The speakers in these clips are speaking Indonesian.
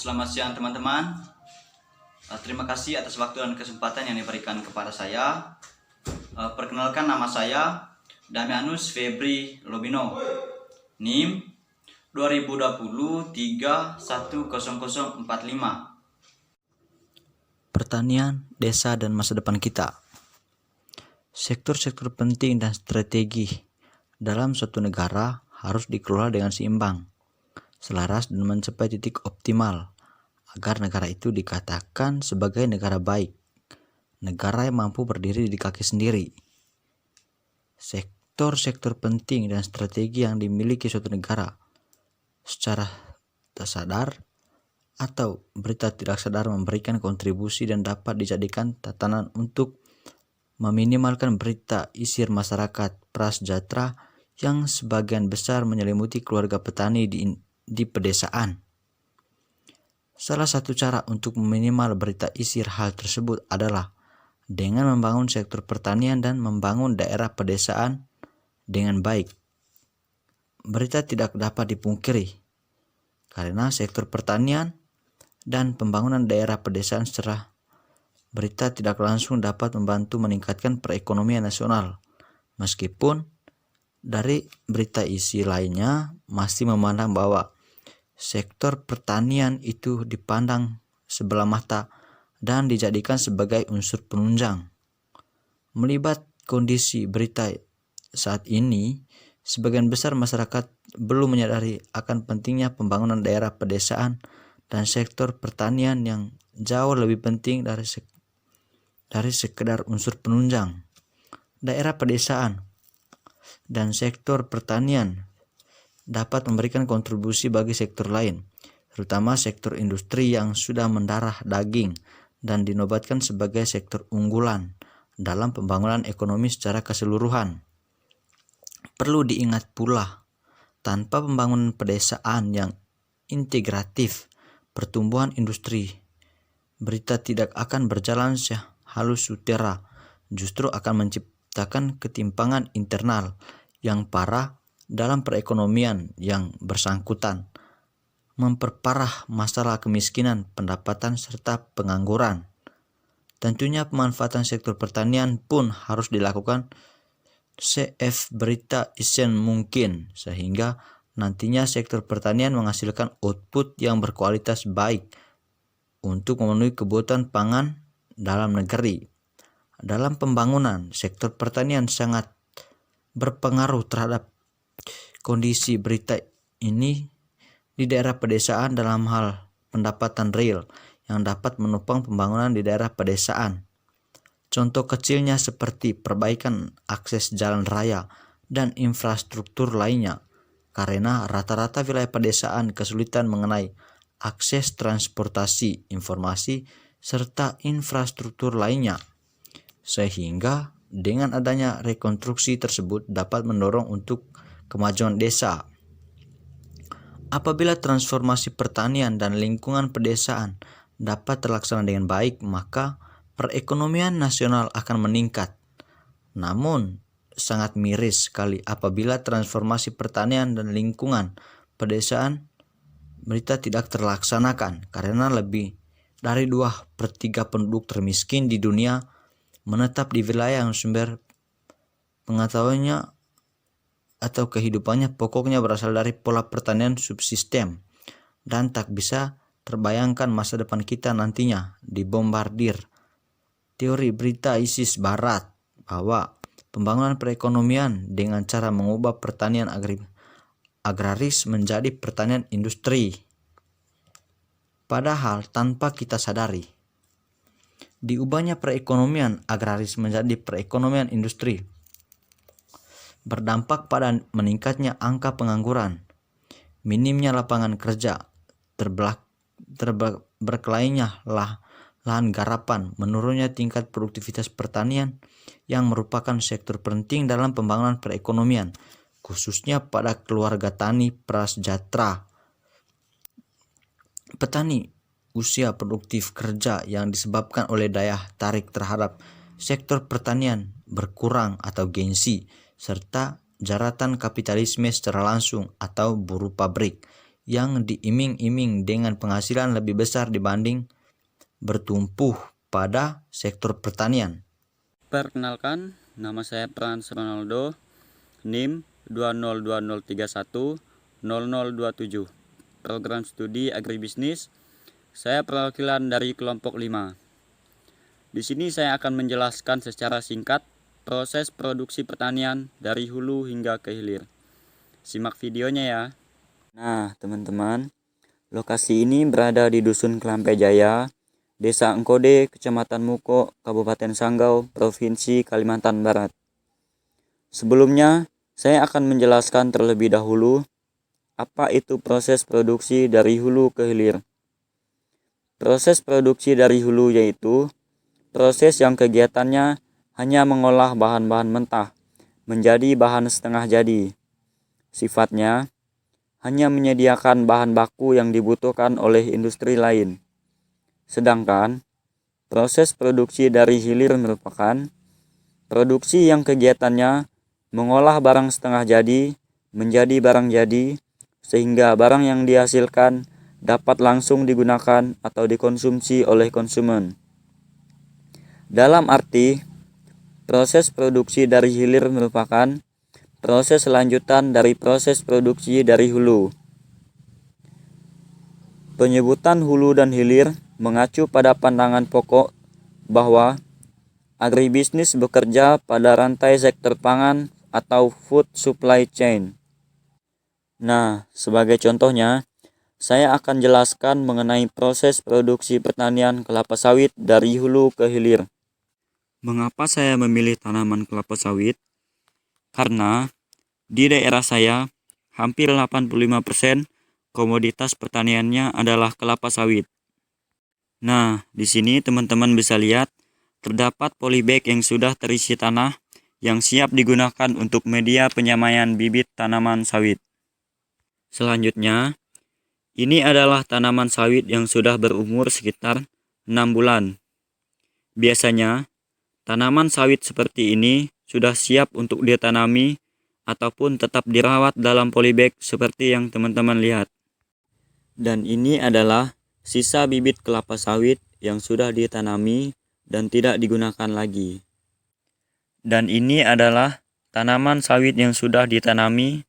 Selamat siang teman-teman. Terima kasih atas waktu dan kesempatan yang diberikan kepada saya. Perkenalkan, nama saya Damianus Febri Lobino, NIM 2020-310045. Pertanian, desa, dan masa depan kita. Sektor-sektor penting dan strategi dalam suatu negara harus dikelola dengan seimbang, selaras, dan mencapai titik optimal agar negara itu dikatakan sebagai negara baik, negara yang mampu berdiri di kaki sendiri. Sektor-sektor penting dan strategi yang dimiliki suatu negara secara tak sadar atau berita tidak sadar memberikan kontribusi dan dapat dijadikan tatanan untuk meminimalkan berita isir masyarakat prasejahtera yang sebagian besar menyelimuti keluarga petani di pedesaan. Salah satu cara untuk meminimal berita isir hal tersebut adalah dengan membangun sektor pertanian dan membangun daerah pedesaan dengan baik. Berita tidak dapat dipungkiri karena sektor pertanian dan pembangunan daerah pedesaan secara berita tidak langsung dapat membantu meningkatkan perekonomian nasional, meskipun dari berita isi lainnya masih memandang bahwa sektor pertanian itu dipandang sebelah mata dan dijadikan sebagai unsur penunjang. Melibat kondisi berita saat ini, sebagian besar masyarakat belum menyadari akan pentingnya pembangunan daerah pedesaan dan sektor pertanian yang jauh lebih penting dari sekedar unsur penunjang. Daerah pedesaan dan sektor pertanian dapat memberikan kontribusi bagi sektor lain, terutama sektor industri yang sudah mendarah daging dan dinobatkan sebagai sektor unggulan dalam pembangunan ekonomi secara keseluruhan. Perlu diingat pula, tanpa pembangunan pedesaan yang integratif, pertumbuhan industri berita tidak akan berjalan halus sutera, justru akan menciptakan ketimpangan internal yang parah dalam perekonomian yang bersangkutan, memperparah masalah kemiskinan, pendapatan, serta pengangguran. Tentunya pemanfaatan sektor pertanian pun harus dilakukan berita isen mungkin, sehingga nantinya sektor pertanian menghasilkan output yang berkualitas baik untuk memenuhi kebutuhan pangan dalam negeri. Dalam pembangunan, sektor pertanian sangat berpengaruh terhadap kondisi berita ini di daerah pedesaan dalam hal pendapatan real yang dapat menopang pembangunan di daerah pedesaan. Contoh kecilnya seperti perbaikan akses jalan raya dan infrastruktur lainnya, karena rata-rata wilayah pedesaan kesulitan mengenai akses transportasi, informasi, serta infrastruktur lainnya. Sehingga dengan adanya rekonstruksi tersebut dapat mendorong untuk kemajuan desa. Apabila transformasi pertanian dan lingkungan pedesaan dapat terlaksana dengan baik, maka perekonomian nasional akan meningkat. Namun, sangat miris sekali apabila transformasi pertanian dan lingkungan pedesaan berita tidak terlaksanakan, karena lebih dari 2/3 penduduk termiskin di dunia menetap di wilayah yang sumber pengetahuannya atau kehidupannya pokoknya berasal dari pola pertanian subsistem, dan tak bisa terbayangkan masa depan kita nantinya dibombardir teori berita ISIS Barat bahwa pembangunan perekonomian dengan cara mengubah pertanian agraris menjadi pertanian industri. Padahal tanpa kita sadari, diubahnya perekonomian agraris menjadi perekonomian industri berdampak pada meningkatnya angka pengangguran, minimnya lapangan kerja, berkelainya lahan garapan, menurunnya tingkat produktivitas pertanian yang merupakan sektor penting dalam pembangunan perekonomian, khususnya pada keluarga tani prasejahtera. Petani usia produktif kerja yang disebabkan oleh daya tarik terhadap sektor pertanian berkurang atau gengsi, serta jaratan kapitalisme secara langsung atau buruh pabrik yang diiming-iming dengan penghasilan lebih besar dibanding bertumpu pada sektor pertanian. Perkenalkan, nama saya Frans Ronaldo, NIM 2020310027. Program studi agribisnis. Saya perwakilan dari kelompok 5. Di sini saya akan menjelaskan secara singkat proses produksi pertanian dari hulu hingga ke hilir. Simak videonya ya. Nah, teman-teman, lokasi ini berada di Dusun Kelampe Jaya, Desa Engkode, Kecamatan Muko, Kabupaten Sanggau, Provinsi Kalimantan Barat. Sebelumnya, saya akan menjelaskan terlebih dahulu apa itu proses produksi dari hulu ke hilir. Proses produksi dari hulu yaitu proses yang kegiatannya hanya mengolah bahan-bahan mentah menjadi bahan setengah jadi. Sifatnya hanya menyediakan bahan baku yang dibutuhkan oleh industri lain. Sedangkan proses produksi dari hilir merupakan produksi yang kegiatannya mengolah barang setengah jadi menjadi barang jadi, sehingga barang yang dihasilkan dapat langsung digunakan atau dikonsumsi oleh konsumen. Dalam arti, proses produksi dari hilir merupakan proses lanjutan dari proses produksi dari hulu. Penyebutan hulu dan hilir mengacu pada pandangan pokok bahwa agribisnis bekerja pada rantai sektor pangan atau food supply chain. Nah, sebagai contohnya, saya akan jelaskan mengenai proses produksi pertanian kelapa sawit dari hulu ke hilir. Mengapa saya memilih tanaman kelapa sawit? Karena di daerah saya, hampir 85% komoditas pertaniannya adalah kelapa sawit. Nah, di sini teman-teman bisa lihat, terdapat polybag yang sudah terisi tanah yang siap digunakan untuk media penyamaian bibit tanaman sawit. Selanjutnya, ini adalah tanaman sawit yang sudah berumur sekitar 6 bulan. Biasanya, tanaman sawit seperti ini sudah siap untuk ditanami ataupun tetap dirawat dalam polybag seperti yang teman-teman lihat. Dan ini adalah sisa bibit kelapa sawit yang sudah ditanami dan tidak digunakan lagi. Dan ini adalah tanaman sawit yang sudah ditanami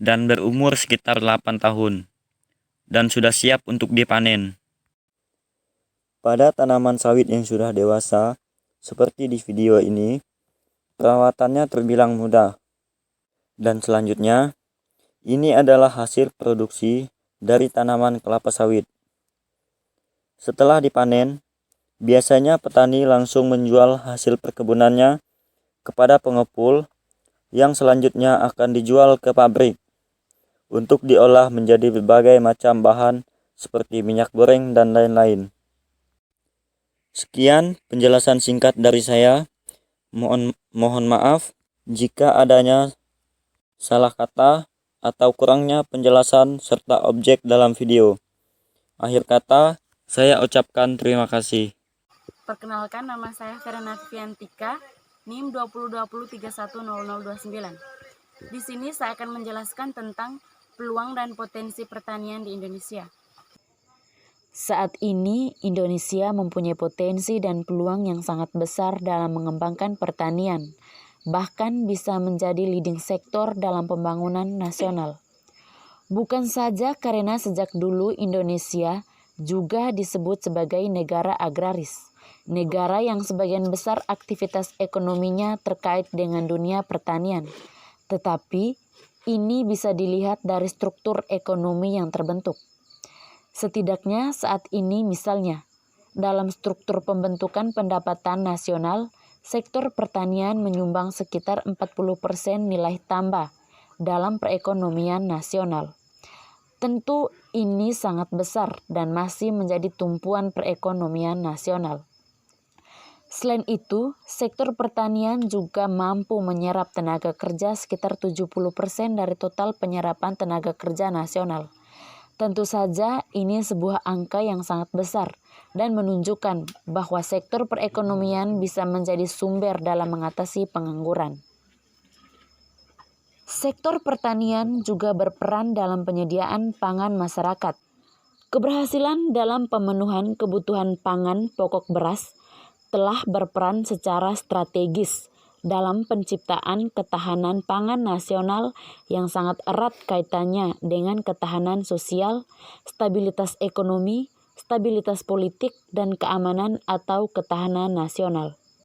dan berumur sekitar 8 tahun dan sudah siap untuk dipanen. Pada tanaman sawit yang sudah dewasa, seperti di video ini, perawatannya terbilang mudah. Dan selanjutnya, ini adalah hasil produksi dari tanaman kelapa sawit. Setelah dipanen, biasanya petani langsung menjual hasil perkebunannya kepada pengepul yang selanjutnya akan dijual ke pabrik untuk diolah menjadi berbagai macam bahan seperti minyak goreng dan lain-lain. Sekian penjelasan singkat dari saya. Mohon maaf jika adanya salah kata atau kurangnya penjelasan serta objek dalam video. Akhir kata, saya ucapkan terima kasih. Perkenalkan, nama saya Verena Fiantika, NIM 2020310029. Di sini saya akan menjelaskan tentang peluang dan potensi pertanian di Indonesia. Saat ini, Indonesia mempunyai potensi dan peluang yang sangat besar dalam mengembangkan pertanian, bahkan bisa menjadi leading sektor dalam pembangunan nasional. Bukan saja karena sejak dulu Indonesia juga disebut sebagai negara agraris, negara yang sebagian besar aktivitas ekonominya terkait dengan dunia pertanian, tetapi ini bisa dilihat dari struktur ekonomi yang terbentuk. Setidaknya saat ini misalnya, dalam struktur pembentukan pendapatan nasional, sektor pertanian menyumbang sekitar 40% nilai tambah dalam perekonomian nasional. Tentu ini sangat besar dan masih menjadi tumpuan perekonomian nasional. Selain itu, sektor pertanian juga mampu menyerap tenaga kerja sekitar 70% dari total penyerapan tenaga kerja nasional. Tentu saja ini sebuah angka yang sangat besar dan menunjukkan bahwa sektor perekonomian bisa menjadi sumber dalam mengatasi pengangguran. Sektor pertanian juga berperan dalam penyediaan pangan masyarakat. Keberhasilan dalam pemenuhan kebutuhan pangan pokok beras telah berperan secara strategis dalam penciptaan ketahanan pangan nasional yang sangat erat kaitannya dengan ketahanan sosial, stabilitas ekonomi, stabilitas politik, dan keamanan atau ketahanan nasional.